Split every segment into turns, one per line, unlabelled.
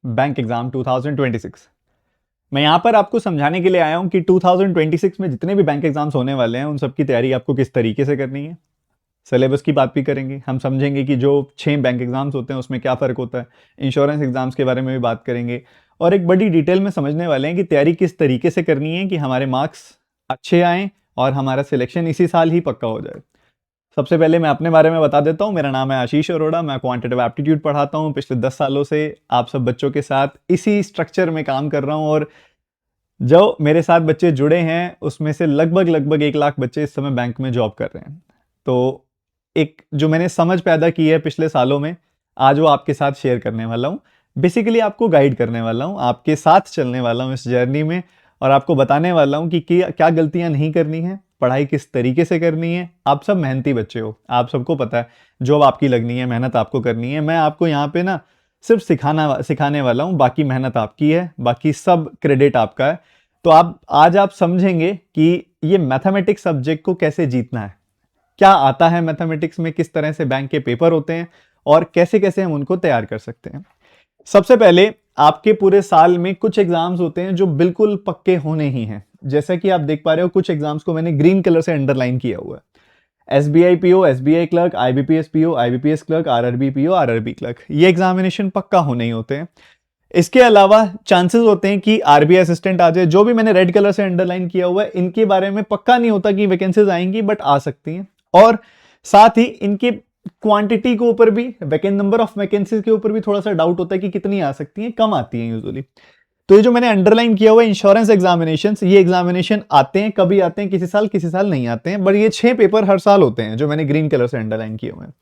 Bank exam 2026। मैं यहाँ पर आपको समझाने के लिए आया हूँ कि 2026 में जितने भी बैंक एग्जाम्स होने वाले हैं उन सब की तैयारी आपको किस तरीके से करनी है। सिलेबस की बात भी करेंगे, हम समझेंगे कि जो 6 बैंक एग्जाम्स होते हैं उसमें क्या फ़र्क होता है। इंश्योरेंस एग्जाम्स के बारे में भी बात करेंगे और एक बड़ी डिटेल में समझने वाले हैं कि तैयारी किस तरीके से करनी है कि हमारे मार्क्स अच्छे आएँ और हमारा सिलेक्शन इसी साल ही पक्का हो जाए। सबसे पहले मैं अपने बारे में बता देता हूँ। मेरा नाम है आशीष अरोड़ा, मैं क्वांटिटेटिव एप्टीट्यूड पढ़ाता हूँ। पिछले 10 सालों से आप सब बच्चों के साथ इसी स्ट्रक्चर में काम कर रहा हूँ और जो मेरे साथ बच्चे जुड़े हैं उसमें से लगभग 1 लाख बच्चे इस समय बैंक में जॉब कर रहे हैं। तो एक जो मैंने समझ पैदा की है पिछले सालों में, आज वो आपके साथ शेयर करने वाला हूँ। बेसिकली आपको गाइड करने वाला हूँ, आपके साथ चलने वाला हूँ इस जर्नी में और आपको बताने वाला हूँ कि क्या गलतियाँ नहीं करनी है, पढ़ाई किस तरीके से करनी है। आप सब मेहनती बच्चे हो, आप सबको पता है जॉब आपकी लगनी है, मेहनत आपको करनी है। मैं आपको यहाँ पे ना सिर्फ सिखाने वाला हूँ, बाकी मेहनत आपकी है, बाकी सब क्रेडिट आपका है। तो आज आप समझेंगे कि ये मैथमेटिक्स सब्जेक्ट को कैसे जीतना है, क्या आता है मैथमेटिक्स में, किस तरह से बैंक के पेपर होते हैं और कैसे कैसे हम उनको तैयार कर सकते हैं। सबसे पहले आपके पूरे साल में कुछ एग्जाम्स होते हैं जो बिल्कुल पक्के होने ही हैं। जैसा कि आप देख पा रहे हो, कुछ एग्जाम्स को मैंने ग्रीन कलर से अंडरलाइन किया हुआ है। SBI PO, SBI clerk, IBPS PO, IBPS clerk, RRB PO, RRB clerk, ये एग्जामिनेशन पक्का होने ही होते हैं। इसके अलावा चांसेस होते हैं कि आरबीआई असिस्टेंट आ जाए। जो भी मैंने रेड कलर से अंडरलाइन किया हुआ है इनके बारे में पक्का नहीं होता कि वैकेंसीज आएंगी, बट आ सकती हैं। और साथ ही इनके क्वांटिटी के ऊपर भी, वैकेंट नंबर ऑफ वैकेंसीज के ऊपर भी थोड़ा सा डाउट होता है कि कितनी आ सकती हैं, कम आती हैं यूजुअली। तो ये जो मैंने अंडरलाइन किया हुआ है इंश्योरेंस एग्जामिनेशन, ये एग्जामिनेशन आते हैं, कभी आते हैं, किसी साल नहीं आते हैं, बट ये 6 पेपर हर साल होते हैं जो मैंने ग्रीन कलर से अंडरलाइन किए हुए हैं।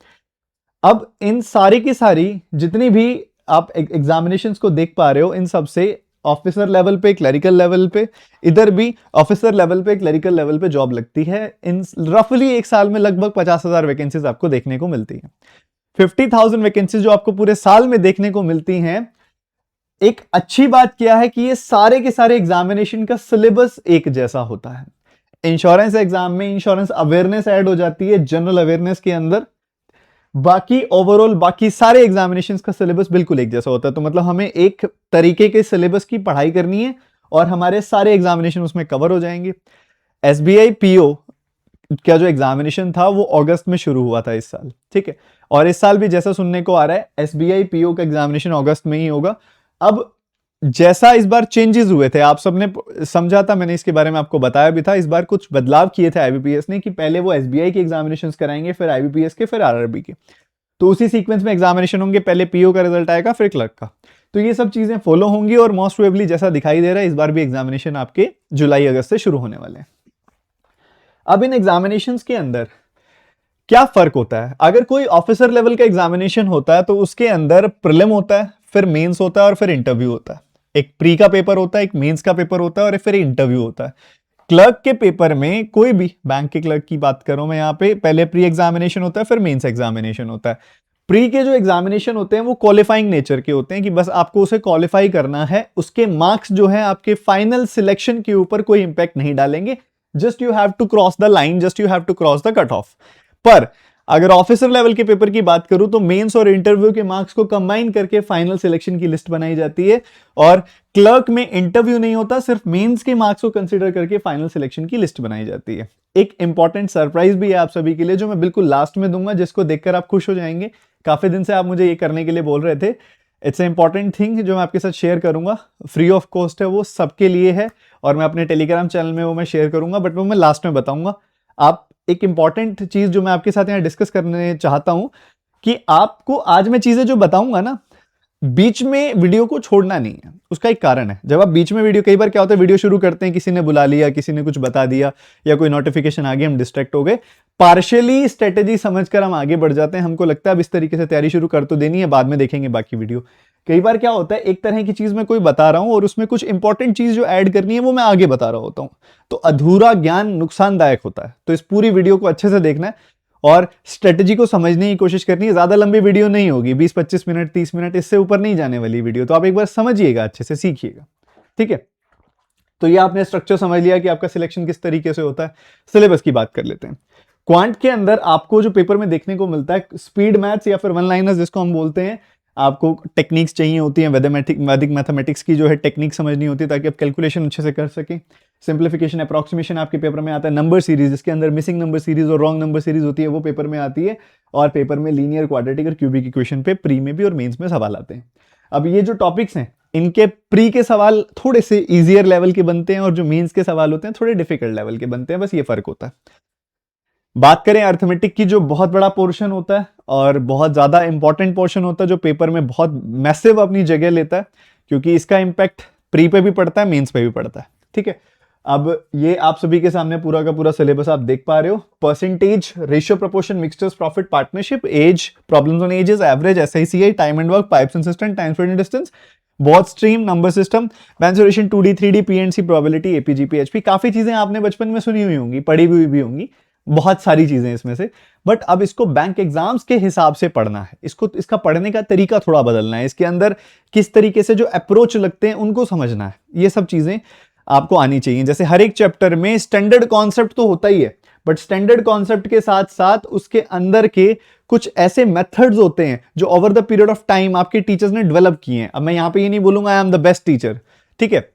अब इन सारी की सारी जितनी भी आप एग्जामिनेशंस को देख पा रहे हो, इन सब से ऑफिसर लेवल पे, क्लरिकल लेवल पे, इधर भी ऑफिसर लेवल पे, क्लरिकल लेवल पे जॉब लगती है। इन रफली एक साल में लगभग 50,000 वैकेंसीज आपको देखने को मिलती है। 50,000 वैकेंसीज जो आपको पूरे साल में देखने को मिलती हैं। एक अच्छी बात क्या है कि ये सारे के सारे एग्जामिनेशन का सिलेबस एक जैसा होता है। इंश्योरेंस एग्जाम में इंश्योरेंस अवेयरनेस ऐड हो जाती है जनरल अवेयरनेस के अंदर, बाकी ओवरऑल बाकी सारे एग्जामिनेशंस का सिलेबस बिल्कुल एक जैसा होता है। तो मतलब हमें एक तरीके के सिलेबस की पढ़ाई करनी है और हमारे सारे एग्जामिनेशन उसमें कवर हो जाएंगे। एसबीआई पीओ का जो एग्जामिनेशन था वो अगस्त में शुरू हुआ था इस साल, ठीक है। और इस साल भी जैसा सुनने को आ रहा है एसबीआई पीओ का एग्जामिनेशन अगस्त में ही होगा। अब जैसा इस बार चेंजेस हुए थे, आप सबने समझा था, मैंने इसके बारे में आपको बताया भी था। इस बार कुछ बदलाव किए थे आईबीपीएस ने कि पहले वो एसबीआई के एग्जामिनेशंस कराएंगे, फिर आईबीपीएस के, फिर आरआरबी के। तो उसी सीक्वेंस में एग्जामिनेशन होंगे, पहले पीओ का रिजल्ट आएगा फिर क्लर्क का। तो ये सब चीजें फॉलो होंगी और मोस्ट प्रोबेबली जैसा दिखाई दे रहा है इस बार भी एग्जामिनेशन आपके जुलाई अगस्त से शुरू होने वाले हैं। अब इन एग्जामिनेशंस के अंदर क्या फर्क होता है? अगर कोई ऑफिसर लेवल का एग्जामिनेशन होता है तो उसके अंदर प्रीलिम होता है, फिर मेंस होता है और फिर इंटरव्यू होता है। एक प्री का पेपर होता है, एक मेंस का पेपर होता है और फिर इंटरव्यू होता है। क्लर्क के पेपर में, कोई भी बैंक के क्लर्क की बात करूं मैं यहाँ पे, पहले प्री एग्जामिनेशन होता है, फिर मेंस एग्जामिनेशन होता है। प्री के जो एग्जामिनेशन होते हैं वो क्वालिफाइंग नेचर के होते हैं कि बस आपको उसे क्वालिफाई करना है, उसके मार्क्स जो है आपके फाइनल सिलेक्शन के ऊपर कोई इंपैक्ट नहीं डालेंगे। Just you have to cross the line, just you have to cross the cut off. पर अगर ऑफिसर लेवल के पेपर की बात करूं तो मेंस और इंटरव्यू के मार्क्स को कंबाइन करके फाइनल सिलेक्शन की लिस्ट बनाई जाती है। और क्लर्क में इंटरव्यू नहीं होता, सिर्फ मेंस के मार्क्स को कंसीडर करके फाइनल सिलेक्शन की लिस्ट बनाई जाती है। एक इंपॉर्टेंट सरप्राइज भी है आप सभी के लिए जो मैं बिल्कुल लास्ट में दूंगा, जिसको देखकर आप खुश हो जाएंगे। काफी दिन से आप मुझे ये करने के लिए बोल रहे थे। इट्स ए इंपॉर्टेंट थिंग जो मैं आपके साथ शेयर करूंगा, फ्री ऑफ कॉस्ट है, वो सबके लिए है और मैं अपने टेलीग्राम चैनल में वो मैं शेयर करूंगा, बट वो मैं लास्ट में बताऊंगा। आप एक इंपॉर्टेंट चीज जो मैं आपके साथ यहाँ डिस्कस करने चाहता हूं कि आपको आज मैं चीजें जो बताऊंगा ना, बीच में वीडियो को छोड़ना नहीं है। उसका एक कारण है, जब आप बीच में वीडियो, कई बार क्या होता है वीडियो शुरू करते हैं, किसी ने बुला लिया, किसी ने कुछ बता दिया या कोई नोटिफिकेशन आ गया, हम डिस्ट्रैक्ट हो गए, पार्शियली स्ट्रेटेजी समझकर हम आगे बढ़ जाते हैं। हमको लगता है अब इस तरीके से तैयारी शुरू कर तो देनी है, बाद में देखेंगे बाकी वीडियो। कई बार क्या होता है एक तरह की चीज मैं कोई बता रहा हूं और उसमें कुछ इंपॉर्टेंट चीज जो ऐड करनी है वो मैं आगे बता रहा होता हूं, तो अधूरा ज्ञान नुकसानदायक होता है। तो इस पूरी वीडियो को अच्छे से देखना है और स्ट्रेटेजी को समझने की कोशिश करनी है। ज्यादा लंबी वीडियो नहीं होगी, 20-25 मिनट, 30 मिनट, इससे ऊपर नहीं जाने वाली वीडियो। तो आप एक बार समझिएगा, अच्छे से सीखिएगा, ठीक है। तो ये आपने स्ट्रक्चर समझ लिया कि आपका सिलेक्शन किस तरीके से होता है। सिलेबस की बात कर लेते हैं। क्वांट के अंदर आपको जो पेपर में देखने को मिलता है, स्पीड मैथ्स या फिर वन लाइनर्स जिसको हम बोलते हैं, आपको टेक्निक्स चाहिए होती हैं, वैदिक मैथमेटिक्स की जो है टेक्निक समझनी होती है ताकि आप कैलकुलेशन अच्छे से कर सकें। सिंप्लीफिकेशन, अप्रॉक्सीमेशन आपके पेपर में आता है। नंबर सीरीज, जिसके अंदर मिसिंग नंबर सीरीज और रॉन्ग नंबर सीरीज होती है, वो पेपर में आती है। और पेपर में लीनियर, क्वाड्रेटिक और क्यूबिक इक्वेशन पे प्री में भी और मेंस में सवाल आते हैं। अब ये जो टॉपिक्स हैं, इनके प्री के सवाल थोड़े से इजियर लेवल के बनते हैं और जो मेंस के सवाल होते हैं थोड़े डिफिकल्ट लेवल के बनते हैं, बस ये फर्क होता है। बात करें अर्थमेटिक की, जो बहुत बड़ा पोर्शन होता है और बहुत ज्यादा इंपॉर्टेंट पोर्शन होता है, जो पेपर में बहुत मैसिव अपनी जगह लेता है, क्योंकि इसका इंपैक्ट प्री पे भी पड़ता है, मेंस पे भी पड़ता है। ठीक है, अब ये आप सभी के सामने पूरा का पूरा सिलेबस आप देख पा रहे हो। Percentage, ratio, proportion, mixtures, profit, partnership, age, problems on ages, average, SI CI, time and work, pipes and cistern, time speed and distance, boat stream, number system, mensuration, 2D 3D, PNC, probability, AP GP, HP. काफी चीजें आपने बचपन में सुनी हुई होंगी, पढ़ी हुई भी होंगी, बहुत सारी चीजें इसमें से। बट अब इसको बैंक एग्जाम्स के हिसाब से पढ़ना है, इसको, इसका पढ़ने का तरीका थोड़ा बदलना है, इसके अंदर किस तरीके से जो अप्रोच लगते हैं उनको समझना है। ये सब चीजें आपको आनी चाहिए। जैसे हर एक चैप्टर में स्टैंडर्ड कॉन्सेप्ट तो होता ही है, बट स्टैंडर्ड कॉन्सेप्ट के साथ साथ उसके अंदर के कुछ ऐसे मेथड्स होते हैं जो over the period of time आपके टीचर्स ने डेवलप किए हैं। अब मैं यहां पे ये नहीं बोलूंगा I am the best teacher, ठीक है,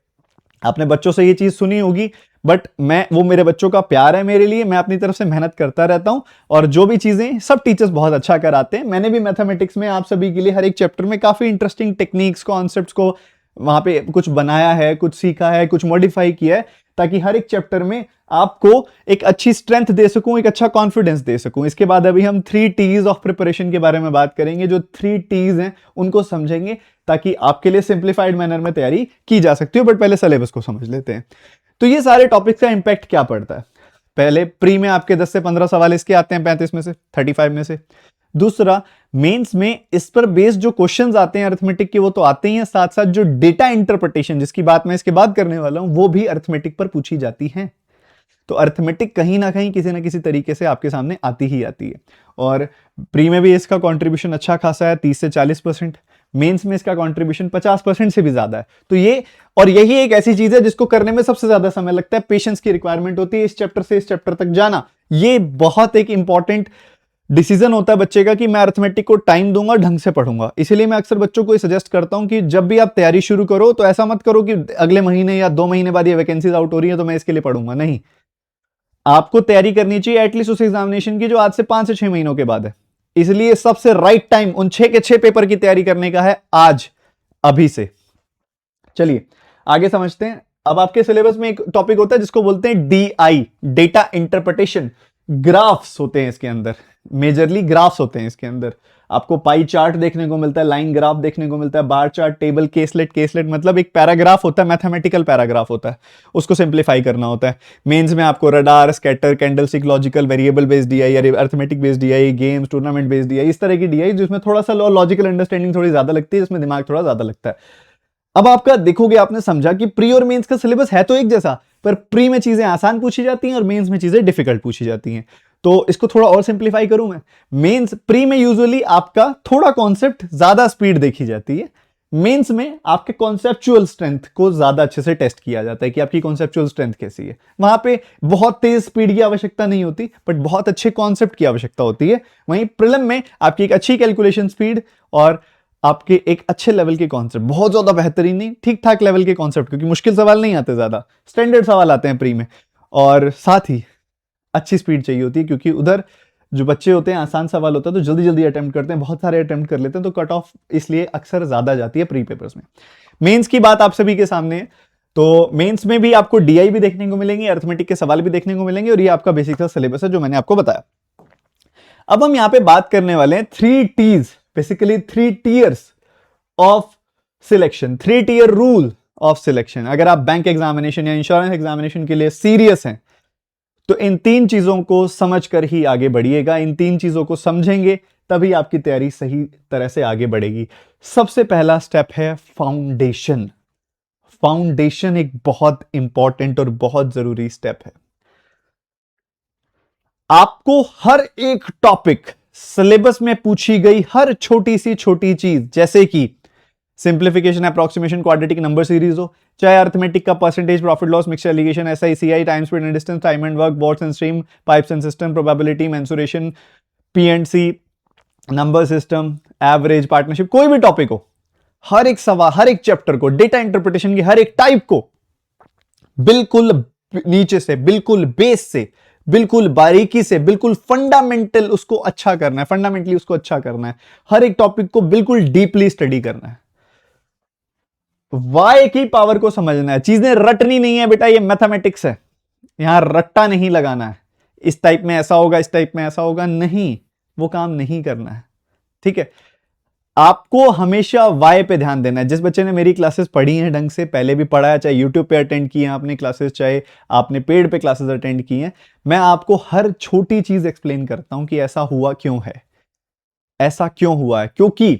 आपने बच्चों से ये चीज सुनी होगी, बट वो मेरे बच्चों का प्यार है मेरे लिए, मैं अपनी तरफ से मेहनत करता रहता हूं और जो भी चीजें सब टीचर्स बहुत अच्छा कराते हैं। मैंने भी मैथमेटिक्स में आप सभी के लिए हर एक चैप्टर में काफी इंटरेस्टिंग टेक्निक्स, कॉन्सेप्ट्स को वहां पे कुछ बनाया है, कुछ सीखा है, कुछ मॉडिफाई किया है, ताकि हर एक चैप्टर में आपको एक अच्छी स्ट्रेंथ दे सकूं, एक अच्छा कॉन्फिडेंस दे सकूं। इसके बाद अभी हम 3 T's ऑफ प्रिपरेशन के बारे में बात करेंगे। जो 3 T's हैं उनको समझेंगे ताकि आपके लिए सिंप्लीफाइड मैनर में तैयारी की जा सकती हो। बट पहले सिलेबस को समझ लेते हैं। तो ये सारे टॉपिक्स का इंपैक्ट क्या पड़ता है? पहले प्री में आपके 10 से 15 सवाल इसके आते हैं, 35 में से, 35 में से। दूसरा, मेंस में इस पर बेस्ड जो क्वेश्चंस आते हैं अरिथमेटिक के, वो तो आते ही हैं, साथ साथ जो डेटा इंटरप्रिटेशन, जिसकी बात मैं इसके बाद करने वाला हूं, वो भी अरिथमेटिक पर पूछी जाती है। तो अरिथमेटिक कहीं ना कहीं किसी ना किसी तरीके से आपके सामने आती ही आती है। और प्री में भी इसका कंट्रीब्यूशन अच्छा खासा है, 30 से 40%। मेंस में इसका कंट्रीब्यूशन 50% से भी ज्यादा है। तो ये, और यही एक ऐसी चीज है जिसको करने में सबसे ज्यादा समय लगता है, पेशेंस की रिक्वायरमेंट होती है, इस चैप्टर से इस चैप्टर तक जाना। ये बहुत एक इंपॉर्टेंट डिसीजन होता है बच्चे का कि मैं अरिथमेटिक को टाइम दूंगा, ढंग से पढ़ूंगा। इसीलिए मैं अक्सर बच्चों को सजेस्ट करता हूं कि जब भी आप तैयारी शुरू करो तो ऐसा मत करो कि अगले महीने या 2 महीने बाद ये वैकेंसीज आउट हो रही है तो मैं इसके लिए पढ़ूंगा। नहीं, आपको तैयारी करनी चाहिए एटलीस्ट उस एग्जामिनेशन की जो आज से 5 से 6 महीनों के बाद है। इसलिए सबसे राइट टाइम उन 6 के 6 पेपर की तैयारी करने का है आज, अभी से। चलिए आगे समझते हैं। अब आपके सिलेबस में एक टॉपिक होता है जिसको बोलते हैं DI, डेटा इंटरप्रिटेशन। ग्राफ्स होते हैं इसके अंदर, मेजरली ग्राफ्स होते हैं इसके अंदर। आपको पाई चार्ट देखने को मिलता है, लाइन ग्राफ देखने को मिलता है, bar chart, table, caselet. Caselet मतलब एक पैराग्राफ होता है, मैथमेटिकल पैराग्राफ होता है, उसको सिंप्लीफाई करना होता है। मेंस में आपको radar, scatter, candlestick, logical, variable based DI, arithmetic based DI, games, tournament based DI, इस तरह की DI जिसमें थोड़ा सा लॉजिकल अंडरस्टैंडिंग थोड़ी ज्यादा लगती है, जिसमें दिमाग थोड़ा ज्यादा लगता है। अब आपका देखोगे, आपने समझा कि प्री और मेंस का सिलेबस है तो एक जैसा, पर प्री में चीजें आसान पूछी जाती हैं और मेंस में चीजें डिफिकल्ट पूछी जाती हैं। तो इसको थोड़ा और सिंप्लीफाई करूं मैं। मेंस, प्री में यूजुअली आपका थोड़ा कॉन्सेप्ट, ज्यादा स्पीड देखी जाती है। मेंस में आपके कॉन्सेप्चुअल स्ट्रेंथ को ज्यादा अच्छे से टेस्ट किया जाता है कि आपकी कॉन्सेप्चुअल स्ट्रेंथ कैसी है। वहां पे बहुत तेज स्पीड की आवश्यकता नहीं होती, बट बहुत अच्छे कॉन्सेप्ट की आवश्यकता होती है। वहीं प्रीलिम में आपकी एक अच्छी कैलकुलेशन स्पीड और आपके एक अच्छे लेवल के कॉन्सेप्ट, बहुत ज्यादा बेहतरीन नहीं, ठीक ठाक लेवल के कॉन्सेप्ट, क्योंकि मुश्किल सवाल नहीं आते, ज्यादा स्टैंडर्ड सवाल आते हैं प्री में। और साथ ही अच्छी स्पीड चाहिए होती है, क्योंकि उधर जो बच्चे होते हैं आसान सवाल होता है तो जल्दी जल्दी अटेम्प्ट करते हैं, बहुत सारे अटेम्प्ट कर लेते हैं, तो कट ऑफ इसलिए अक्सर ज्यादा जाती है प्री पेपर्स में। मेंस की बात आप सभी के सामने है, तो मेंस में भी आपको DI भी देखने को मिलेंगे, अरिथमेटिक के सवाल भी देखने को मिलेंगे, और ये आपका बेसिक सा सिलेबस है जो मैंने आपको बताया। अब हम यहां पे बात करने वाले हैं 3 T's, basically 3 tiers of selection, 3 tier rule of selection. अगर आप बैंक एग्जामिनेशन या इंश्योरेंस एग्जामिनेशन के लिए सीरियस हैं तो इन 3 चीजों को समझकर ही आगे बढ़िएगा। इन 3 चीजों को समझेंगे तभी आपकी तैयारी सही तरह से आगे बढ़ेगी। सबसे पहला स्टेप है फाउंडेशन। फाउंडेशन एक बहुत इंपॉर्टेंट और बहुत जरूरी स्टेप है। आपको हर एक टॉपिक, सिलेबस में पूछी गई हर छोटी सी छोटी चीज, जैसे कि simplification, approximation, quadratic, number series हो, चाहे अरिथमेटिक का percentage, profit loss, mixture, alligation, SICI, time speed and distance, time and work, boats and stream, pipes and system, probability, mensuration, PNC, number system, average, partnership, कोई भी topic हो, हर एक सवाल, हर एक chapter को, डेटा इंटरप्रिटेशन की हर एक टाइप को बिल्कुल नीचे से, बिल्कुल बेस से, बिल्कुल बारीकी से, बिल्कुल फंडामेंटल उसको अच्छा करना है, फंडामेंटली उसको अच्छा करना है, हर एक टॉपिक को बिल्कुल डीपली स्टडी करना है, वाई की पावर को समझना है। चीजें रटनी नहीं है बेटा, ये मैथमेटिक्स है, यहां रट्टा नहीं लगाना है, इस टाइप में ऐसा होगा, इस टाइप में ऐसा होगा, नहीं, वो काम नहीं करना है, ठीक है। आपको हमेशा वाई पे ध्यान देना है। जिस बच्चे ने मेरी क्लासेस पढ़ी हैं ढंग से, पहले भी पढ़ा है, चाहे यूट्यूब पे अटेंड की है आपने क्लासेस, चाहे आपने पेड पे क्लासेस अटेंड की हैं, मैं आपको हर छोटी चीज एक्सप्लेन करता हूं कि ऐसा हुआ क्यों है, ऐसा क्यों हुआ है, क्योंकि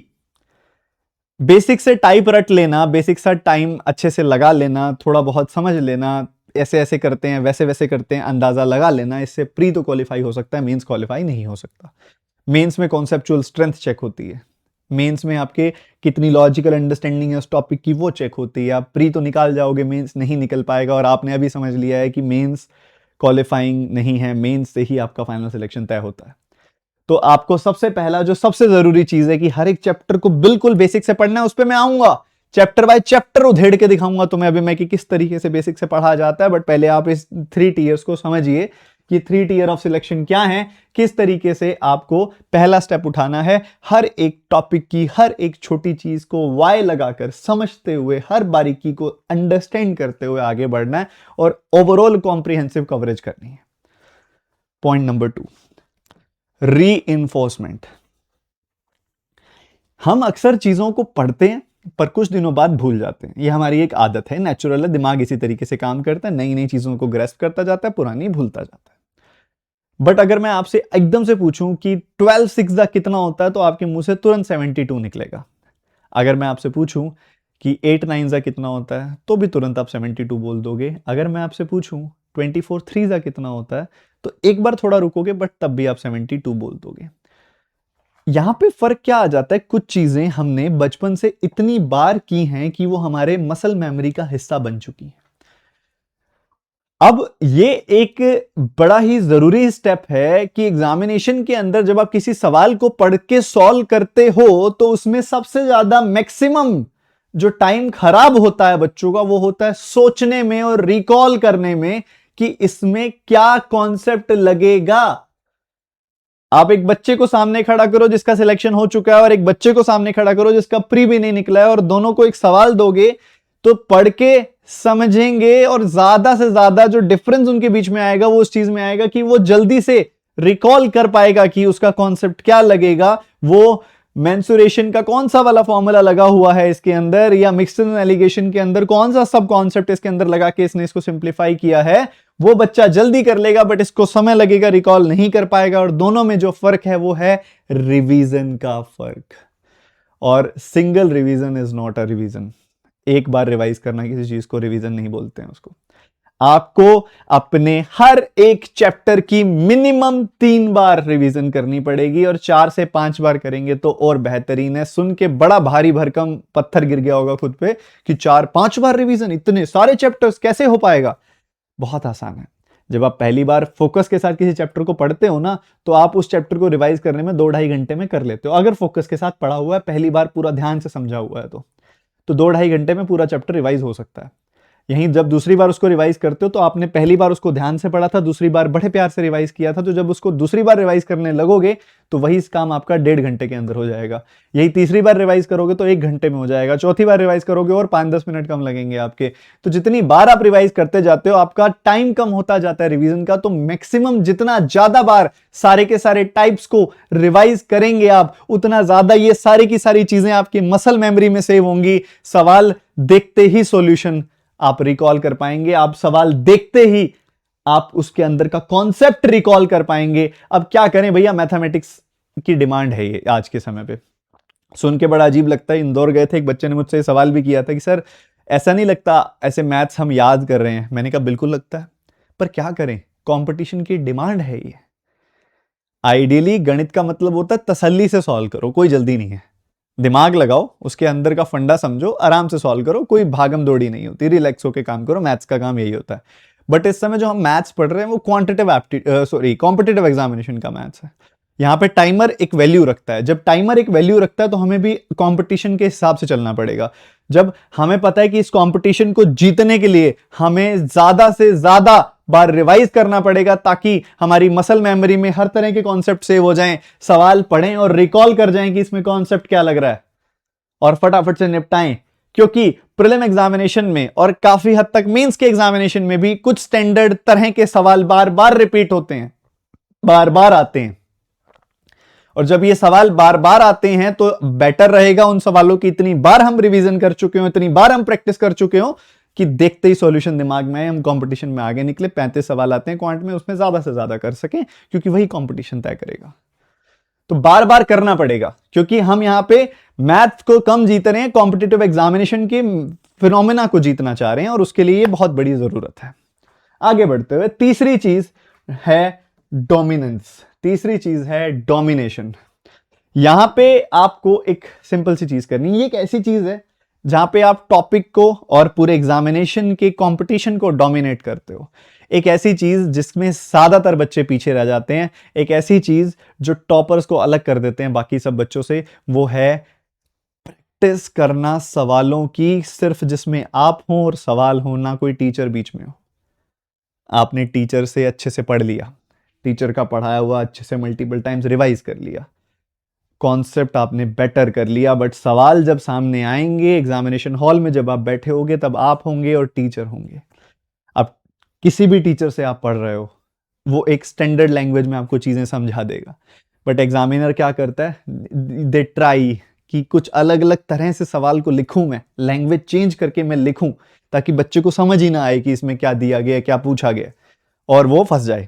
बेसिक से टाइप रट लेना, बेसिक सा टाइम अच्छे से लगा लेना, थोड़ा बहुत समझ लेना, ऐसे ऐसे करते हैं, वैसे वैसे करते हैं, अंदाजा लगा लेना, इससे प्री तो क्वालिफाई हो सकता है, मेंस क्वालिफाई नहीं हो सकता। मेंस में कॉन्सेप्चुअल स्ट्रेंथ चेक होती है, मेंस में आपके कितनी लॉजिकल अंडरस्टैंडिंग है उस टॉपिक की, वो चेक होती है। आप प्री तो निकाल जाओगे, मेंस नहीं निकल पाएगा, और आपने अभी समझ लिया है कि मेंस क्वालिफाइंग नहीं है, मेंस से ही आपका फाइनल सिलेक्शन तय होता है। तो आपको सबसे पहला जो सबसे जरूरी चीज है कि हर एक चैप्टर को बिल्कुल बेसिक से पढ़ना है। उस पर मैं आऊंगा, चैप्टर बाय चैप्टर उधेड़ के दिखाऊंगा तुम्हें अभी मैं कि किस तरीके से बेसिक से पढ़ा जाता है। बट पहले आप इस 3 टीयर्स को समझिए कि 3 टीयर ऑफ सिलेक्शन क्या है, किस तरीके से आपको पहला स्टेप उठाना है, हर एक टॉपिक की हर एक छोटी चीज को वाई लगाकर समझते हुए, हर बारीकी को अंडरस्टैंड करते हुए आगे बढ़ना है और ओवरऑल कॉम्प्रिहेंसिव कवरेज करनी है। Point number 2, reinforcement. हम अक्सर चीजों को पढ़ते हैं पर कुछ दिनों बाद भूल जाते हैं, ये हमारी एक आदत है, नेचुरल है, दिमाग इसी तरीके से काम करता है, नई नई चीजों को ग्रेस्प करता जाता है, पुरानी भूलता जाता है। बट अगर मैं आपसे एकदम से पूछूं कि 12 6 कितना होता है, तो आपके मुंह से तुरंत 72 निकलेगा। अगर मैं आपसे पूछूं कि 8 9 कितना होता है, तो भी तुरंत आप 72 बोल दोगे। अगर मैं आपसे पूछूं 24 3 कितना होता है, तो एक बार थोड़ा रुकोगे, बट तब भी आप 72 बोल दोगे। यहां पे फर्क क्या आ जाता है, कुछ चीजें हमने बचपन से इतनी बार की हैं कि वो हमारे मसल मेमोरी का हिस्सा बन चुकी हैं। अब ये एक बड़ा ही जरूरी स्टेप है कि एग्जामिनेशन के अंदर जब आप किसी सवाल को पढ़ के सॉल्व करते हो, तो उसमें सबसे ज्यादा मैक्सिमम जो टाइम खराब होता है बच्चों का, वो होता है सोचने में और रिकॉल करने में कि इसमें क्या कॉन्सेप्ट लगेगा। आप एक बच्चे को सामने खड़ा करो जिसका सिलेक्शन हो चुका है, और एक बच्चे को सामने खड़ा करो जिसका प्री भी नहीं निकला है, और दोनों को एक सवाल दोगे तो पढ़ के समझेंगे, और ज्यादा से ज्यादा जो डिफरेंस उनके बीच में आएगा वो उस चीज में आएगा कि वो जल्दी से रिकॉल कर पाएगा कि उसका कॉन्सेप्ट क्या लगेगा, वो मेंसुरेशन का कौन सा वाला फॉर्मूला लगा हुआ है इसके अंदर, या मिक्सड एलिगेशन के अंदर कौन सा सब कॉन्सेप्ट इसके अंदर लगा के इसने इसको सिंप्लीफाई किया है, वो बच्चा जल्दी कर लेगा, बट इसको समय लगेगा, रिकॉल नहीं कर पाएगा। और दोनों में जो फर्क है वो है रिवीजन का फर्क। और single revision is not a revision. एक बार रिवाइज करना किसी चीज को रिवीजन नहीं बोलते हैं उसको। आपको अपने हर एक चैप्टर की मिनिमम 3 बार रिवीजन करनी पड़ेगी, और 4 से 5 बार करेंगे तो और बेहतरीन है। सुन के बड़ा भारी भरकम पत्थर गिर गया होगा खुद पे कि 4-5 बार रिवीजन, इतने सारे चैप्टर्स कैसे हो पाएगा? बहुत आसान है। जब आप पहली बार फोकस के साथ किसी चैप्टर को पढ़ते हो ना, तो आप उस चैप्टर को रिवाइज करने में 2-2.5 घंटे में कर लेते हो, अगर फोकस के साथ पढ़ा हुआ है, पहली बार पूरा ध्यान से समझा हुआ है तो 2-2.5 घंटे में पूरा चैप्टर रिवाइज हो सकता है। यहीं जब दूसरी बार उसको रिवाइज करते हो, तो आपने पहली बार उसको ध्यान से पढ़ा था, दूसरी बार बड़े प्यार से रिवाइज किया था, तो जब उसको दूसरी बार रिवाइज करने लगोगे तो वही काम आपका 1.5 घंटे के अंदर हो जाएगा। यही तीसरी बार रिवाइज करोगे तो 1 घंटे में हो जाएगा, चौथी बार रिवाइज करोगे और 5-10 मिनट कम लगेंगे आपके। तो जितनी बार आप रिवाइज करते जाते हो, आपका टाइम कम होता जाता है रिवीजन का। तो मैक्सिमम जितना ज्यादा बार सारे के सारे टाइप्स को रिवाइज करेंगे आप, उतना ज्यादा ये सारी की सारी चीजें आपकी मसल मेमोरी में सेव होंगी। सवाल देखते ही सॉल्यूशन आप रिकॉल कर पाएंगे, आप सवाल देखते ही आप उसके अंदर का कॉन्सेप्ट रिकॉल कर पाएंगे। अब क्या करें भैया, मैथमेटिक्स की डिमांड है ये आज के समय पे। सुन के बड़ा अजीब लगता है। इंदौर गए थे, एक बच्चे ने मुझसे सवाल भी किया था कि सर ऐसा नहीं लगता ऐसे मैथ्स हम याद कर रहे हैं? मैंने कहा बिल्कुल लगता है, पर क्या करें, कंपटीशन की डिमांड है ये। आइडियली गणित का मतलब होता है तसल्ली से सॉल्व करो, कोई जल्दी नहीं है, दिमाग लगाओ, उसके अंदर का फंडा समझो, आराम से सॉल्व करो, कोई भागम दौड़ी नहीं होती, रिलैक्स होकर काम करो। मैथ्स का काम यही होता है। बट इस समय जो हम मैथ्स पढ़ रहे हैं वो क्वांटिटेटिव कॉम्पिटिटिव एग्जामिनेशन का मैथ्स है। यहां पे टाइमर एक वैल्यू रखता है। जब टाइमर एक वैल्यू रखता है तो हमें भी कंपटीशन के हिसाब से चलना पड़ेगा। जब हमें पता है कि इस कंपटीशन को जीतने के लिए हमें ज्यादा से ज्यादा बार रिवाइज करना पड़ेगा ताकि हमारी मसल मेमोरी में हर तरह के कॉन्सेप्ट सेव हो जाएं, सवाल पढ़ें और रिकॉल कर जाएं कि इसमें कॉन्सेप्ट क्या लग रहा है और फटाफट से निपटाएं। क्योंकि प्रीलिम एग्जामिनेशन में और काफी हद तक मेंस के एग्जामिनेशन में भी कुछ स्टैंडर्ड तरह के सवाल बार बार रिपीट होते हैं, बार बार आते हैं। और जब ये सवाल बार बार आते हैं तो बेटर रहेगा उन सवालों की इतनी बार हम रिवीजन कर चुके हो, इतनी बार हम प्रैक्टिस कर चुके हो कि देखते ही सॉल्यूशन दिमाग में आए, हम कंपटीशन में आगे निकले। 35 सवाल आते हैं क्वांट में, उसमें ज्यादा से ज्यादा कर सकें, क्योंकि वही कंपटीशन तय करेगा। तो बार बार करना पड़ेगा, क्योंकि हम यहां पे मैथ को कम जीत रहे हैं, कॉम्पिटिटिव एग्जामिनेशन के फिनोमेना को जीतना चाह रहे हैं, और उसके लिए ये बहुत बड़ी जरूरत है। आगे बढ़ते हुए तीसरी चीज है डोमिनेंस, तीसरी चीज है डोमिनेशन। यहां पे आपको एक सिंपल सी चीज करनी है। ये एक ऐसी चीज है जहां पे आप टॉपिक को और पूरे एग्जामिनेशन के कंपटीशन को डोमिनेट करते हो। एक ऐसी चीज जिसमें ज्यादातर बच्चे पीछे रह जाते हैं, एक ऐसी चीज जो टॉपर्स को अलग कर देते हैं बाकी सब बच्चों से, वो है प्रैक्टिस करना सवालों की, सिर्फ जिसमें आप हो और सवाल हो, ना कोई टीचर बीच में हो। आपने टीचर से अच्छे से पढ़ लिया, टीचर का पढ़ाया हुआ अच्छे से मल्टीपल टाइम्स रिवाइज कर लिया, कॉन्सेप्ट आपने बेटर कर लिया, बट सवाल जब सामने आएंगे एग्जामिनेशन हॉल में, जब आप बैठे होंगे, तब आप होंगे और टीचर होंगे। अब किसी भी टीचर से आप पढ़ रहे हो, वो एक स्टैंडर्ड लैंग्वेज में आपको चीजें समझा देगा, बट एग्जामिनर क्या करता है, दे ट्राई कि कुछ अलग अलग तरह से सवाल को लिखूं, मैं लैंग्वेज चेंज करके मैं लिखूं, ताकि बच्चे को समझ ही ना आए कि इसमें क्या दिया गया, क्या पूछा गया, और वो फंस जाए।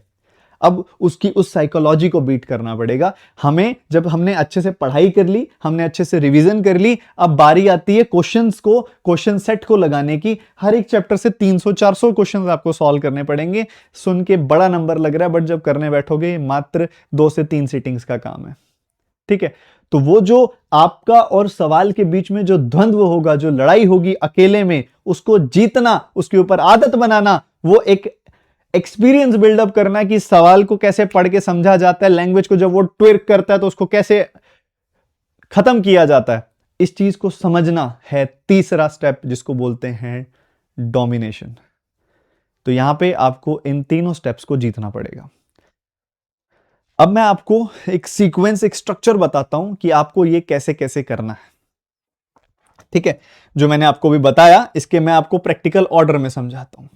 अब उसकी उस साइकोलॉजी को बीट करना पड़ेगा हमें। जब हमने अच्छे से पढ़ाई कर ली, हमने अच्छे से रिवीजन कर ली, अब बारी आती है क्वेश्चंस को, क्वेश्चन सेट को लगाने की। हर एक चैप्टर से 300-400 क्वेश्चंस आपको सॉल्व करने पड़ेंगे। सुन के बड़ा नंबर लग रहा है, बट जब करने बैठोगे मात्र 2 से 3 सीटिंग्स का काम है। ठीक है, तो वो जो आपका और सवाल के बीच में जो द्वंद्व होगा, जो लड़ाई होगी अकेले में, उसको जीतना, उसके ऊपर आदत बनाना, वो एक एक्सपीरियंस बिल्डअप करना कि सवाल को कैसे पढ़ के समझा जाता है, लैंग्वेज को जब वो ट्विर्क करता है तो उसको कैसे खत्म किया जाता है, इस चीज को समझना है तीसरा स्टेप, जिसको बोलते हैं डोमिनेशन। तो यहां पे आपको इन तीनों स्टेप्स को जीतना पड़ेगा। अब मैं आपको एक सीक्वेंस, एक स्ट्रक्चर बताता हूं कि आपको ये कैसे कैसे करना है। ठीक है, जो मैंने आपको भी बताया, इसके मैं आपको प्रैक्टिकल ऑर्डर में समझाता हूं।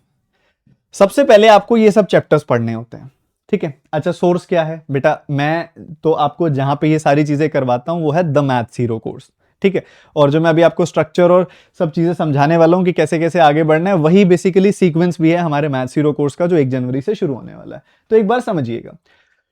सबसे पहले आपको ये सब चैप्टर्स पढ़ने होते हैं। ठीक है, अच्छा सोर्स क्या है बेटा, मैं तो आपको जहां पे ये सारी चीजें करवाता हूं वो है द मैथ्स हीरो कोर्स। ठीक है, और जो मैं अभी आपको स्ट्रक्चर और सब चीजें समझाने वाला हूं कि कैसे कैसे आगे बढ़ना है, वही बेसिकली सीक्वेंस भी है हमारे मैथ्स हीरो कोर्स का, जो 1 जनवरी से शुरू होने वाला है। तो एक बार समझिएगा।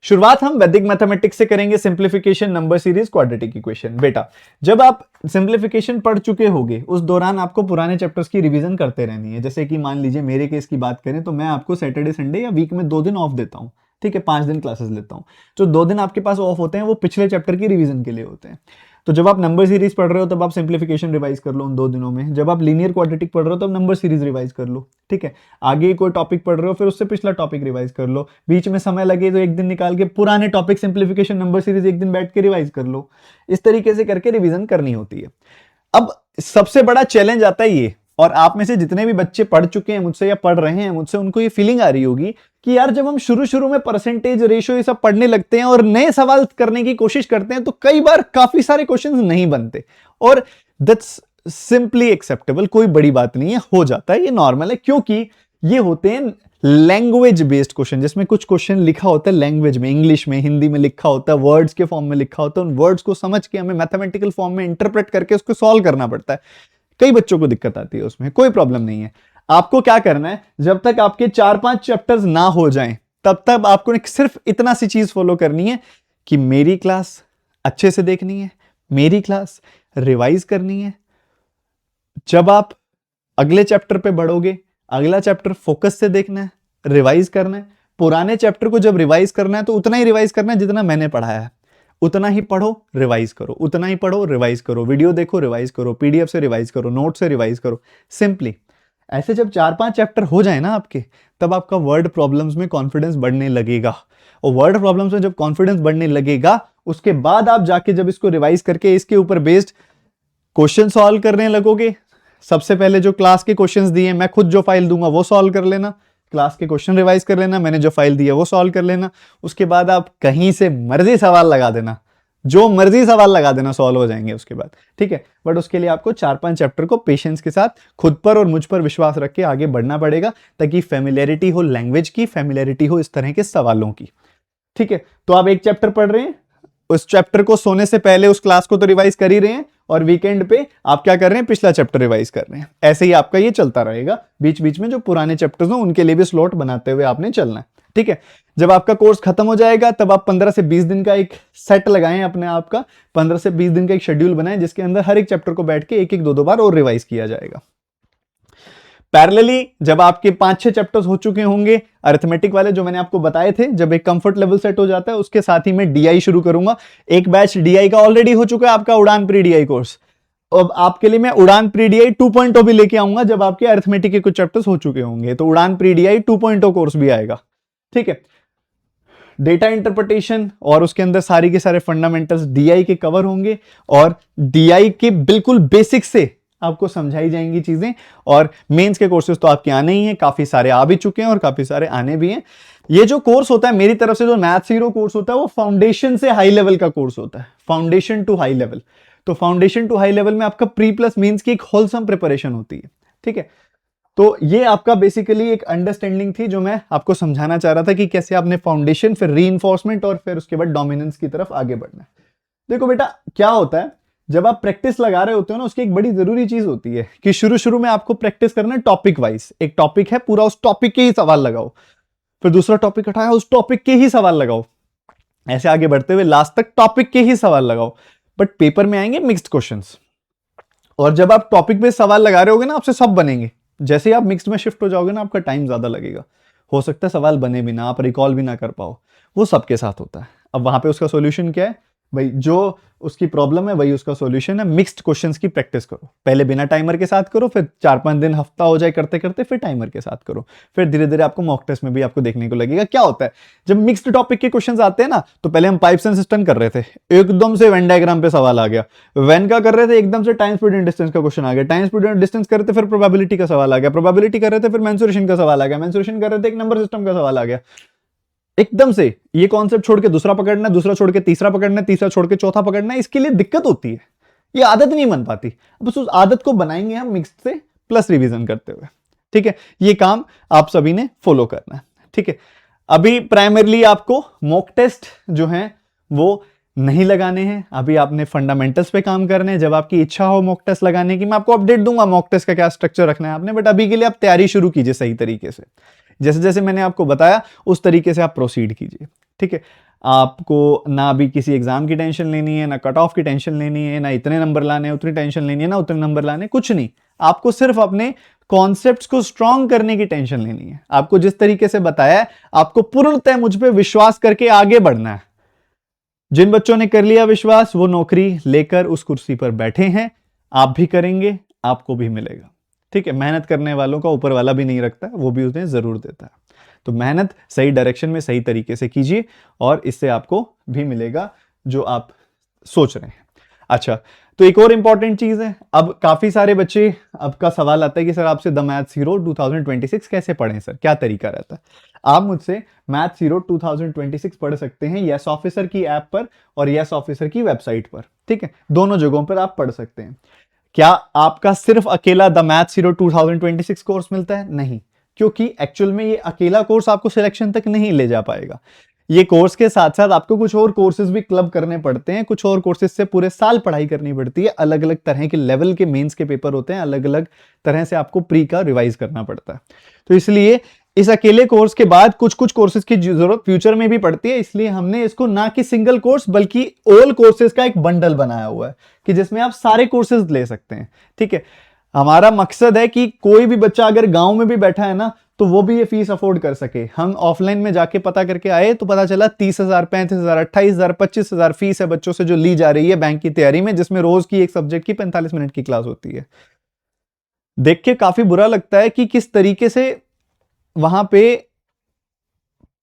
शुरुआत हम वैदिक मैथमेटिक्स से करेंगे, simplification, number series, quadratic equation. बेटा जब आप सिंप्लीफिकेशन पढ़ चुके होगे, उस दौरान आपको पुराने चैप्टर्स की रिवीजन करते रहनी है। जैसे कि मान लीजिए मेरे केस की बात करें तो मैं आपको सैटरडे संडे या वीक में 2 दिन ऑफ देता हूं। ठीक है, 5 दिन क्लासेस लेता हूं। जो 2 दिन आपके पास ऑफ होते हैं वो पिछले चैप्टर की रिवीजन के लिए होते हैं। तो जब आप नंबर सीरीज पढ़ रहे हो तब आप सिंप्लीफिकेशन रिवाइज कर लो उन 2 दिनों में। जब आप लीनियर क्वाड्रेटिक पढ़ रहे हो तब नंबर सीरीज रिवाइज कर लो। ठीक है, आगे कोई टॉपिक पढ़ रहे हो फिर उससे पिछला टॉपिक रिवाइज कर लो। बीच में समय लगे तो एक दिन निकाल के पुराने टॉपिक सिंप्लीफिकेशन, नंबर सीरीज एक दिन बैठ के रिवाइज कर लो। इस तरीके से करके रिवीजन करनी होती है। अब सबसे बड़ा चैलेंज आता है ये, और आप में से जितने भी बच्चे पढ़ चुके हैं मुझसे या पढ़ रहे हैं मुझसे, उनको ये फीलिंग आ रही होगी कि यार जब हम शुरू शुरू में परसेंटेज, रेशियो ये सब पढ़ने लगते हैं और नए सवाल करने की कोशिश करते हैं तो कई बार काफी सारे क्वेश्चंस नहीं बनते, और दैट्स सिंपली एक्सेप्टेबल, कोई बड़ी बात नहीं है, हो जाता है, ये नॉर्मल है। क्योंकि ये होते हैं लैंग्वेज बेस्ड क्वेश्चन, जिसमें कुछ क्वेश्चन लिखा होता है लैंग्वेज में, इंग्लिश में, हिंदी में लिखा होता है, वर्ड्स के फॉर्म में लिखा होता है। उन वर्ड्स को समझ के हमें मैथमेटिकल फॉर्म में इंटरप्रेट करके उसको सॉल्व करना पड़ता है। कई बच्चों को दिक्कत आती है उसमें, कोई प्रॉब्लम नहीं है। आपको क्या करना है, जब तक आपके 4-5 चैप्टर्स ना हो जाएं तब तक आपको सिर्फ इतना सी चीज फॉलो करनी है कि मेरी क्लास अच्छे से देखनी है, मेरी क्लास रिवाइज करनी है। जब आप अगले चैप्टर पे बढ़ोगे, अगला चैप्टर फोकस से देखना है, रिवाइज करना है। पुराने चैप्टर को जब रिवाइज करना है तो उतना ही रिवाइज करना है जितना मैंने पढ़ाया है। उतना ही पढ़ो, रिवाइज करो, उतना ही पढ़ो, रिवाइज करो, वीडियो देखो, रिवाइज करो, पीडीएफ से रिवाइज करो, नोट से रिवाइज करो, सिंपली। ऐसे जब 4-5 चैप्टर हो जाए ना आपके, तब आपका वर्ड प्रॉब्लम्स में कॉन्फिडेंस बढ़ने लगेगा। और वर्ड प्रॉब्लम्स में जब कॉन्फिडेंस बढ़ने लगेगा, उसके बाद आप जाके जब इसको रिवाइज करके इसके ऊपर बेस्ड क्वेश्चन सॉल्व करने लगोगे। सबसे पहले जो क्लास के क्वेश्चंस दिए, मैं खुद जो फाइल दूंगा वो सॉल्व कर लेना, क्लास के क्वेश्चन रिवाइज कर लेना, मैंने जो फाइल दी है वो सॉल्व कर लेना। उसके बाद आप कहीं से मर्जी सवाल लगा देना, जो मर्जी सवाल लगा देना, सॉल्व हो जाएंगे उसके बाद, ठीक है। बट उसके लिए आपको 4-5 चैप्टर को पेशेंस के साथ खुद पर और मुझ पर विश्वास रख के आगे बढ़ना पड़ेगा, ताकि फेमिलियरिटी हो लैंग्वेज की, फेमिलियरिटी हो इस तरह के सवालों की, ठीक है। तो आप एक चैप्टर पढ़ रहे हैं, उस चैप्टर को सोने से पहले उस क्लास को तो रिवाइज कर ही रहे हैं, और वीकेंड पे आप क्या कर रहे हैं, पिछला चैप्टर रिवाइज कर रहे हैं। ऐसे ही आपका ये चलता रहेगा। बीच बीच में जो पुराने चैप्टर्स हो उनके लिए भी स्लॉट बनाते हुए आपने चलना है, ठीक है। जब आपका कोर्स खत्म हो जाएगा, तब आप 15 से 20 दिन का एक सेट लगाएं अपने आप का, 15 से 20 दिन का एक शेड्यूल बनाएं, जिसके अंदर हर एक चैप्टर को बैठ के एक एक दो बार और रिवाइज किया जाएगा। पैरेलली जब आपके 5-6 चैप्टर्स हो चुके होंगे अरिथमेटिक वाले जो मैंने आपको बताए थे, जब एक कंफर्ट लेवल सेट हो जाता है, उसके साथ ही मैं डीआई शुरू करूंगा। एक बैच डीआई का ऑलरेडी हो चुका है, आपका उड़ान प्री डीआई कोर्स। अब आपके लिए मैं उड़ान प्री डीआई 2.0 भी लेके आऊंगा, जब आपके अरिथमेटिक के कुछ चैप्टर्स हो चुके होंगे, तो उड़ान प्री डीआई 2.0 कोर्स भी आएगा, ठीक है। डेटा इंटरप्रिटेशन और उसके अंदर सारी के सारे फंडामेंटल्स डीआई के कवर होंगे, और डीआई के बिल्कुल बेसिक से आपको समझाई जाएंगी चीजें। और मेंस के कोर्सेज तो आपके आने ही हैं, काफी सारे आ भी चुके हैं और काफी सारे आने भी हैं। ये जो कोर्स होता है मेरी तरफ से, जो मैथ्स हीरो कोर्स होता है, वो फाउंडेशन से हाई लेवल का कोर्स होता है, फाउंडेशन टू हाई लेवल। तो फाउंडेशन टू हाई लेवल में आपका प्री प्लस मेंस की एक होलसम प्रिपरेशन होती है, ठीक है। तो ये आपका बेसिकली एक अंडरस्टैंडिंग थी जो मैं आपको समझाना चाह रहा था, कि कैसे आपने फाउंडेशन, फिर रीइंफोर्समेंट और फिर उसके बाद डोमिनेंस की तरफ आगे बढ़ना है। देखो बेटा, क्या होता है जब आप प्रैक्टिस लगा रहे होते हो ना, उसकी एक बड़ी जरूरी चीज होती है कि शुरू शुरू में आपको प्रैक्टिस करना है टॉपिक वाइज। एक टॉपिक है, पूरा उस टॉपिक के ही सवाल लगाओ, फिर दूसरा टॉपिक उठाया, उस टॉपिक के ही सवाल लगाओ, ऐसे आगे बढ़ते हुए लास्ट तक टॉपिक के ही सवाल लगाओ। बट पेपर में आएंगे मिक्स्ड क्वेश्चंस, और जब आप टॉपिक पे सवाल लगा रहे होगे ना, आपसे सब बनेंगे। जैसे ही आप मिक्स्ड में शिफ्ट हो जाओगे ना, आपका टाइम ज्यादा लगेगा, हो सकता है सवाल बने भी ना, आप रिकॉल भी ना कर पाओ। वो सबके साथ होता है। अब वहां पे उसका सॉल्यूशन क्या है भाई, जो उसकी प्रॉब्लम है वही उसका सॉल्यूशन है। मिक्स्ड क्वेश्चंस की प्रैक्टिस करो, पहले बिना टाइमर के साथ करो, फिर 4-5 दिन हफ्ता हो जाए करते करते, फिर टाइमर के साथ करो, फिर धीरे धीरे आपको मॉक टेस्ट में भी आपको देखने को लगेगा क्या होता है। जब मिक्स्ड टॉपिक के क्वेश्चंस आते हैं ना, तो पहले हम पाइप्स एंड सिस्टम कर रहे थे, एकदम से वेन डायग्राम पे सवाल आ गया। वेन का कर रहे थे, एकदम से टाइम स्पीड एंड डिस्टेंस का क्वेश्चन आ गया। टाइम स्पीड एंड डिस्टेंस कर रहे थे, फिर प्रोबेबिलिटी का सवाल आ गया। प्रोबेबिलिटी कर रहे थे, फिर मेंसुरेशन का सवाल आ गया। मेंसुरेशन कर रहे थे, एक नंबर सिस्टम का सवाल आ गया। एकदम से ये कॉन्सेप्ट छोड़ के दूसरा पकड़ना, दूसरा छोड़ के तीसरा पकड़ना, तीसरा छोड़ के चौथा पकड़ना, इसके लिए दिक्कत होती है, ये आदत नहीं बन पाती। बस उस आदत को बनाएंगे हम मिक्स से प्लस रिवीजन करते हुए, ठीक है। ये काम आप सभी ने फॉलो करना है, ठीक है। अभी प्राइमरली आपको मॉक टेस्ट जो है वो नहीं लगाने हैं, अभी आपने फंडामेंटल्स पे काम करने हैं। जब आपकी इच्छा हो मॉक टेस्ट लगाने की, मैं आपको अपडेट दूंगा मॉक टेस्ट का क्या स्ट्रक्चर रखना है आपने, बट अभी के लिए आप तैयारी शुरू कीजिए सही तरीके से, जैसे जैसे मैंने आपको बताया उस तरीके से आप प्रोसीड कीजिए, ठीक है। आपको ना अभी किसी एग्जाम की टेंशन लेनी है, ना कट ऑफ की टेंशन लेनी है, ना इतने नंबर लाने हैं उतनी टेंशन लेनी है, ना उतने नंबर लाने, कुछ नहीं। आपको सिर्फ अपने कॉन्सेप्ट्स को स्ट्रॉन्ग करने की टेंशन लेनी है। आपको जिस तरीके से बताया है, आपको पूर्णतः मुझ पे विश्वास करके आगे बढ़ना है। जिन बच्चों ने कर लिया विश्वास, वो नौकरी लेकर उस कुर्सी पर बैठे हैं। आप भी करेंगे, आपको भी मिलेगा, ठीक है। मेहनत करने वालों का ऊपर वाला भी नहीं रखता, वो भी उन्हें जरूर देता है। तो मेहनत सही डायरेक्शन में सही तरीके से कीजिए, और इससे आपको भी मिलेगा जो आप सोच रहे हैं। अच्छा, तो एक और इंपॉर्टेंट चीज है, अब काफी सारे बच्चे, अब का सवाल आता है कि सर आपसे द मैथ्स हीरो 2026 कैसे पढ़ें सर, क्या तरीका रहता है। आप मुझसे मैथ्स हीरो 2026 पढ़ सकते हैं यस ऑफिसर की ऐप पर और यस ऑफिसर की वेबसाइट पर, ठीक है। दोनों जगहों पर आप पढ़ सकते हैं। क्या आपका सिर्फ अकेला द मैथ्स हीरो 2026 कोर्स मिलता है? नहीं, क्योंकि एक्चुअल में ये अकेला कोर्स आपको सिलेक्शन तक नहीं ले जा पाएगा। ये कोर्स के साथ साथ आपको कुछ और कोर्सेज भी क्लब करने पड़ते हैं, कुछ और कोर्सेज से पूरे साल पढ़ाई करनी पड़ती है। अलग अलग तरह के लेवल के मेंस के पेपर होते हैं, अलग अलग तरह से आपको प्री का रिवाइज करना पड़ता है। तो इसलिए इस अकेले कोर्स के बाद कुछ कुछ कोर्सेज की जरूरत फ्यूचर में भी पड़ती है, इसलिए हमने इसको ना कि सिंगल कोर्स बल्कि ऑल कोर्सेज का एक बंडल बनाया हुआ है कि जिसमें आप सारे कोर्सेज ले सकते हैं, ठीक है। हमारा मकसद है कि कोई भी बच्चा अगर गांव में भी बैठा है ना, तो वो भी ये फीस अफोर्ड कर सके। हम ऑफलाइन में जाके पता करके आए तो पता चला 30,000, 35,000, 28,000, 25,000 फीस है बच्चों से जो ली जा रही है बैंक की तैयारी में, जिसमें रोज की एक सब्जेक्ट की 45 मिनट की क्लास होती है। देख के काफी बुरा लगता है कि किस तरीके से वहां पे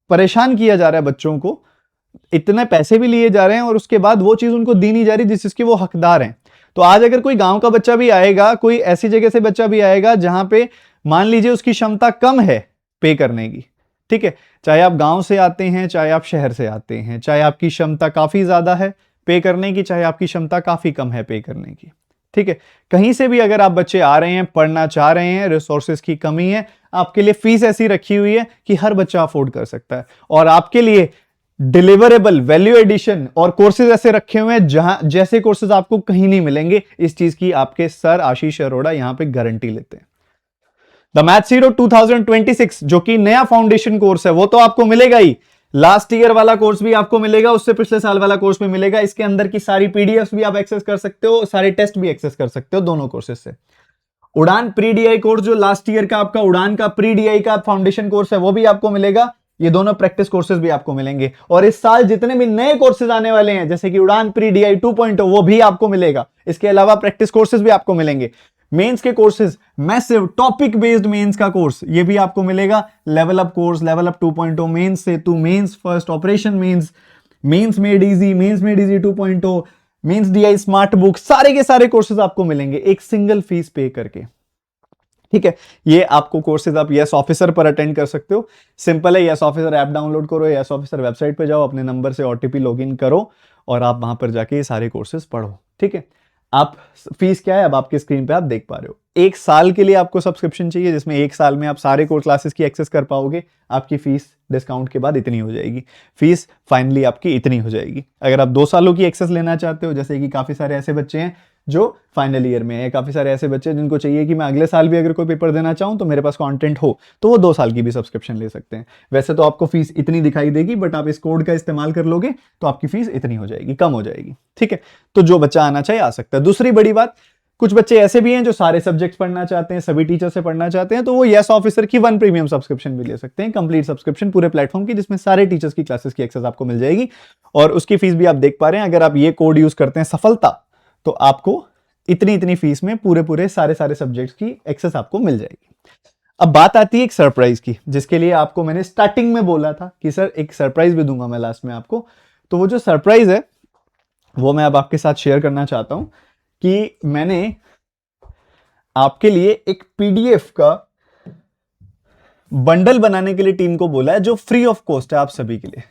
परेशान किया जा रहा है बच्चों को, इतने पैसे भी लिए जा रहे हैं और उसके बाद वो चीज उनको दी नहीं जा रही जिस चीज के वो हकदार हैं। तो आज अगर कोई गांव का बच्चा भी आएगा, कोई ऐसी जगह से बच्चा भी आएगा जहां पे मान लीजिए उसकी क्षमता कम है पे करने की, ठीक है, चाहे आप गांव से आते हैं, चाहे आप शहर से आते हैं, चाहे आपकी क्षमता काफी ज्यादा है पे करने की, चाहे आपकी क्षमता काफी कम है पे करने की, ठीक है, कहीं से भी अगर आप बच्चे आ रहे हैं, पढ़ना चाह रहे हैं, रिसोर्सेज की कमी है, आपके लिए फीस ऐसी रखी हुई है कि हर बच्चा अफोर्ड कर सकता है। और आपके लिए डिलीवरेबल, वैल्यू एडिशन और कोर्सेज ऐसे रखे हुए हैं जहां जैसे कोर्सेज आपको कहीं नहीं मिलेंगे। इस चीज की आपके सर आशीष अरोड़ा यहां पे गारंटी लेते हैं। द मैथ्स हीरो 2026 जो कि नया फाउंडेशन कोर्स है वो तो आपको मिलेगा ही, लास्ट ईयर वाला कोर्स भी आपको मिलेगा, उससे पिछले साल वाला कोर्स भी मिलेगा। इसके अंदर की सारी पीडीएफ भी आप एक्सेस कर सकते हो, सारे टेस्ट भी एक्सेस कर सकते हो दोनों कोर्सेज से। उड़ान प्री डीआई कोर्स जो लास्ट ईयर का आपका उड़ान का प्री डीआई का फाउंडेशन कोर्स है वो भी आपको मिलेगा। ये दोनों प्रैक्टिस कोर्सेज भी आपको मिलेंगे। और इस साल जितने भी नए कोर्सेज आने वाले हैं जैसे कि उड़ान प्री डीआई 2.0 वो भी आपको मिलेगा। इसके अलावा प्रैक्टिस कोर्सेज भी आपको मिलेंगे। मेंस के courses, massive topic based mains का कोर्स ये भी आपको मिलेगा। Level up course, level up 2.0, mains से to mains first, operation mains, mains made easy 2.0, mains DI smart book, सारे के सारे कोर्सेज आपको मिलेंगे एक सिंगल फीस पे करके, ठीक है। ये आपको कोर्सेज आप यस ऑफिसर पर अटेंड कर सकते हो। सिंपल है, यस ऑफिसर ऐप डाउनलोड करो, यस ऑफिसर वेबसाइट पे जाओ, अपने नंबर से ओटीपी लॉगिन करो और आप वहां पर जाके ये सारे कोर्सेज पढ़ो, ठीक है। आप फीस क्या है अब आपके स्क्रीन पे आप देख पा रहे हो। एक साल के लिए आपको सब्सक्रिप्शन चाहिए जिसमें एक साल में आप सारे कोर्स क्लासेस की एक्सेस कर पाओगे। आपकी फीस डिस्काउंट के बाद इतनी हो जाएगी, फीस फाइनली आपकी इतनी हो जाएगी। अगर आप 2 सालों की एक्सेस लेना चाहते हो, जैसे कि काफी सारे ऐसे बच्चे हैं जो फाइनल ईयर में है, काफी सारे ऐसे बच्चे जिनको चाहिए कि मैं अगले साल भी अगर कोई पेपर देना चाहूं तो मेरे पास कंटेंट हो, तो वो 2 साल की भी सब्सक्रिप्शन ले सकते हैं। वैसे तो आपको फीस इतनी दिखाई देगी, बट आप इस कोड का इस्तेमाल कर लोगे तो आपकी फीस इतनी हो जाएगी, कम हो जाएगी, ठीक है। तो जो बच्चा आना चाहिए आ सकता है। दूसरी बड़ी बात, कुछ बच्चे ऐसे भी हैं जो सारे सब्जेक्ट्स पढ़ना चाहते हैं, सभी टीचर से पढ़ना चाहते हैं, तो वो यस ऑफिसर की 1 प्रीमियम सब्सक्रिप्शन भी ले सकते हैं, कंप्लीट सब्सक्रिप्शन पूरे प्लेटफॉर्म की, जिसमें सारे टीचर्स की क्लासेस की एक्सेस आपको मिल जाएगी। और उसकी फीस भी आप देख पा रहे हैं, अगर आप ये कोड यूज करते हैं सफलता, तो आपको इतनी फीस में पूरे सारे सब्जेक्ट्स की एक्सेस आपको मिल जाएगी। अब बात आती है एक सरप्राइज की, जिसके लिए आपको मैंने स्टार्टिंग में बोला था कि सर एक सरप्राइज भी दूंगा मैं लास्ट में आपको। तो वो जो सरप्राइज है वो मैं अब आपके साथ शेयर करना चाहता हूं कि मैंने आपके लिए एक पीडीएफ का बंडल बनाने के लिए टीम को बोला है, जो फ्री ऑफ कॉस्ट है आप सभी के लिए।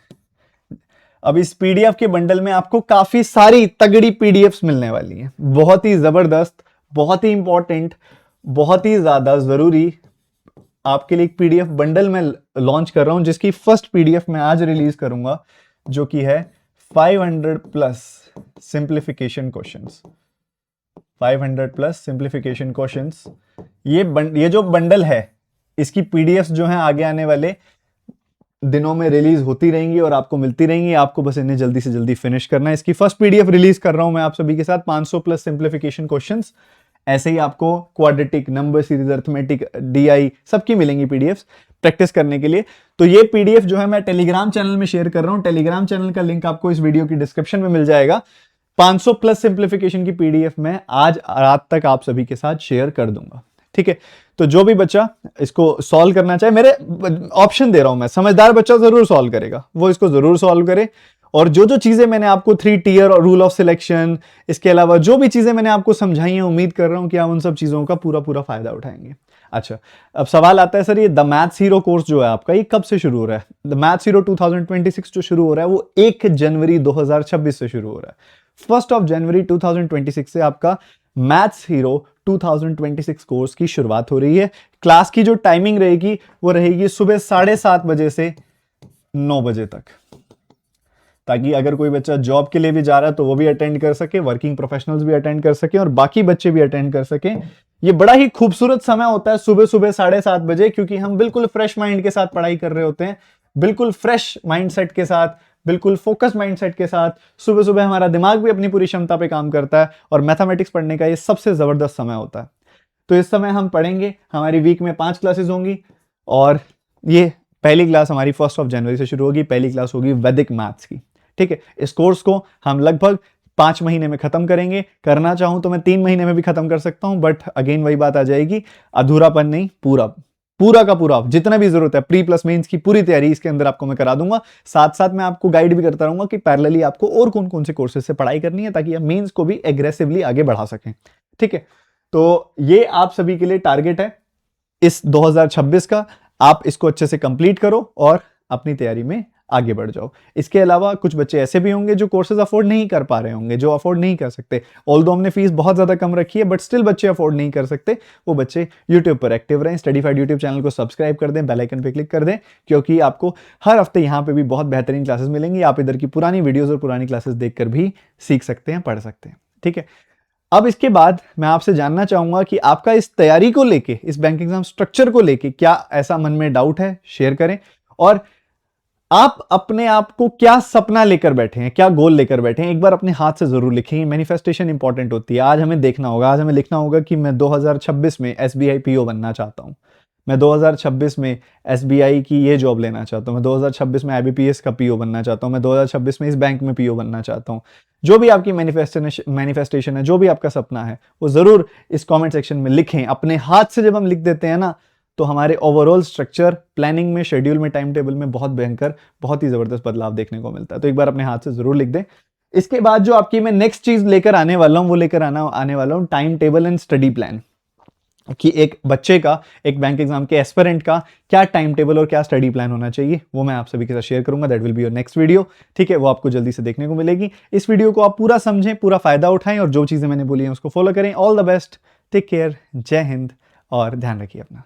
अब इस पीडीएफ के बंडल में आपको काफी सारी तगड़ी पीडीएफ्स मिलने वाली हैं, बहुत ही जबरदस्त, बहुत ही इंपॉर्टेंट, बहुत ही ज्यादा जरूरी। आपके लिए एक पीडीएफ बंडल में लॉन्च कर रहा हूं, जिसकी फर्स्ट पीडीएफ मैं आज रिलीज करूंगा, जो कि है 500 plus simplification questions. 500 plus simplification questions. ये जो बंडल है, इसकी पीडीएफ जो है आगे आने वाले दिनों में रिलीज होती रहेंगी और आपको मिलती रहेंगी। आपको बस इन्हें जल्दी से जल्दी फिनिश करना है। इसकी फर्स्ट पीडीएफ रिलीज कर रहा हूं मैं आप सभी के साथ, 500 प्लस सिंप्लीफिकेशन क्वेश्चंस। ऐसे ही आपको quadratic, number series, arithmetic, DI सबकी मिलेंगी पीडीएफ प्रैक्टिस करने के लिए। तो ये पीडीएफ जो है मैं टेलीग्राम चैनल में शेयर कर रहा हूं। टेलीग्राम चैनल का लिंक आपको इस वीडियो की डिस्क्रिप्शन में मिल जाएगा। 500 प्लस सिंप्लीफिकेशन की पीडीएफ मैं आज रात तक आप सभी के साथ शेयर कर दूंगा, ठीक है। तो जो भी बच्चा इसको सॉल्व करना चाहे, मेरे ऑप्शन दे रहा हूं मैं, समझदार बच्चा जरूर सॉल्व करेगा, वो इसको जरूर सॉल्व करे। और जो जो चीजें मैंने आपको 3 टियर और रूल ऑफ सिलेक्शन, इसके अलावा जो भी चीजें मैंने आपको समझाई हैं, उम्मीद कर रहा हूं कि आप उन सब चीजों का पूरा फायदा उठाएंगे। अच्छा, अब सवाल आता है सर ये द मैथ्स हीरो कोर्स जो है आपका, ये कब से शुरू हो रहा है? द मैथ्स हीरो 2026 जो शुरू हो रहा है वो 1 जनवरी 2026 से शुरू हो रहा है। 1 जनवरी 2026 से आपका मैथ्स हीरो 2026 कोर्स की शुरुआत हो रही है। क्लास की जो टाइमिंग रहेगी वो रहेगी सुबह 7:30 बजे से 9 बजे तक, ताकि अगर कोई बच्चा जॉब के लिए भी जा रहा है तो वो भी अटेंड कर सके, वर्किंग प्रोफेशनल्स भी अटेंड कर सके और बाकी बच्चे भी अटेंड कर सके। ये बड़ा ही खूबसूरत समय होता है सुबह 7:30 बजे, क्योंकि हम बिल्कुल फ्रेश माइंड के साथ पढ़ाई कर रहे होते हैं, बिल्कुल फ्रेश माइंडसेट के साथ, बिल्कुल फोकस माइंडसेट के साथ। सुबह सुबह हमारा दिमाग भी अपनी पूरी क्षमता पे काम करता है और मैथमेटिक्स पढ़ने का ये सबसे जबरदस्त समय होता है। तो इस समय हम पढ़ेंगे, हमारी वीक में 5 क्लासेस होंगी और ये पहली क्लास हमारी 1 जनवरी से शुरू होगी। पहली क्लास होगी वैदिक मैथ्स की, ठीक है। इस कोर्स को हम लगभग 5 महीने में खत्म करेंगे। करना चाहूं तो मैं 3 महीने में भी खत्म कर सकता हूं, बट अगेन वही बात आ जाएगी, अधूरापन नहीं, पूरा पूरा का पूरा जितना भी जरूरत है प्री प्लस मेंस की पूरी तैयारी इसके अंदर आपको मैं करा दूंगा। साथ साथ मैं आपको गाइड भी करता रहूंगा कि पैरेलली आपको और कौन कौन से कोर्सेज से पढ़ाई करनी है, ताकि आप मेंस को भी एग्रेसिवली आगे बढ़ा सकें। ठीक है, तो ये आप सभी के लिए टारगेट है इस 2026 का। आप इसको अच्छे से कंप्लीट करो और अपनी तैयारी में आगे बढ़ जाओ। इसके अलावा कुछ बच्चे ऐसे भी होंगे जो कोर्सेज अफोर्ड नहीं कर पा रहे होंगे, जो अफोर्ड नहीं कर सकते। ऑल्दो हमने फीस बहुत ज्यादा कम रखी है, बट स्टिल बच्चे अफोर्ड नहीं कर सकते। वो बच्चे यूट्यूब पर एक्टिव रहें, स्टडीफाइड यूट्यूब चैनल को सब्सक्राइब कर दें, बेल आइकन पे क्लिक कर दें, क्योंकि आपको हर हफ्ते यहाँ पे भी बहुत बेहतरीन क्लासेस मिलेंगी। आप इधर की पुरानी वीडियोज और पुरानी क्लासेस देखकर भी सीख सकते हैं, पढ़ सकते हैं। ठीक है, अब इसके बाद मैं आपसे जानना चाहूंगा कि आपका इस तैयारी को लेके, इस बैंक एग्जाम स्ट्रक्चर को लेके क्या ऐसा मन में डाउट है, शेयर करें। और आप अपने आप को क्या सपना लेकर बैठे हैं, क्या गोल लेकर बैठे हैं, एक बार अपने हाथ से जरूर लिखें। मैनिफेस्टेशन इंपॉर्टेंट होती है। आज हमें देखना होगा, आज हमें लिखना होगा कि मैं 2026 में एसबीआई पीओ बनना चाहता हूं, मैं 2026 में एसबीआई की ये जॉब लेना चाहता हूं, मैं 2026 में आईबीपीएस का पीओ बनना चाहता हूं, मैं 2026 में इस बैंक में पीओ बनना चाहता हूं। जो भी आपकी मैनिफेस्टेशन है, जो भी आपका सपना है, वो जरूर इस कमेंट सेक्शन में लिखें। अपने हाथ से जब हम लिख देते हैं ना, तो हमारे ओवरऑल स्ट्रक्चर, प्लानिंग में, शेड्यूल में, टाइम टेबल में बहुत भयंकर, बहुत ही जबरदस्त बदलाव देखने को मिलता है। तो एक बार अपने हाथ से जरूर लिख दें। इसके बाद जो आपकी मैं नेक्स्ट चीज लेकर आने वाला हूं, वो लेकर आने वाला हूं time table and study plan, कि एक बच्चे का, एक बैंक एग्जाम के एस्पिरेंट का क्या टाइम टेबल और क्या स्टडी प्लान होना चाहिए, वो मैं आप सभी के साथ शेयर करूंगा। That will be your next video. ठीक है, वो आपको जल्दी से देखने को मिलेगी। इस वीडियो को आप पूरा समझें, पूरा फायदा उठाएं और जो चीजें मैंने बोली हैं उसको फॉलो करें। All the best, take care, जय हिंद और ध्यान रखिए अपना।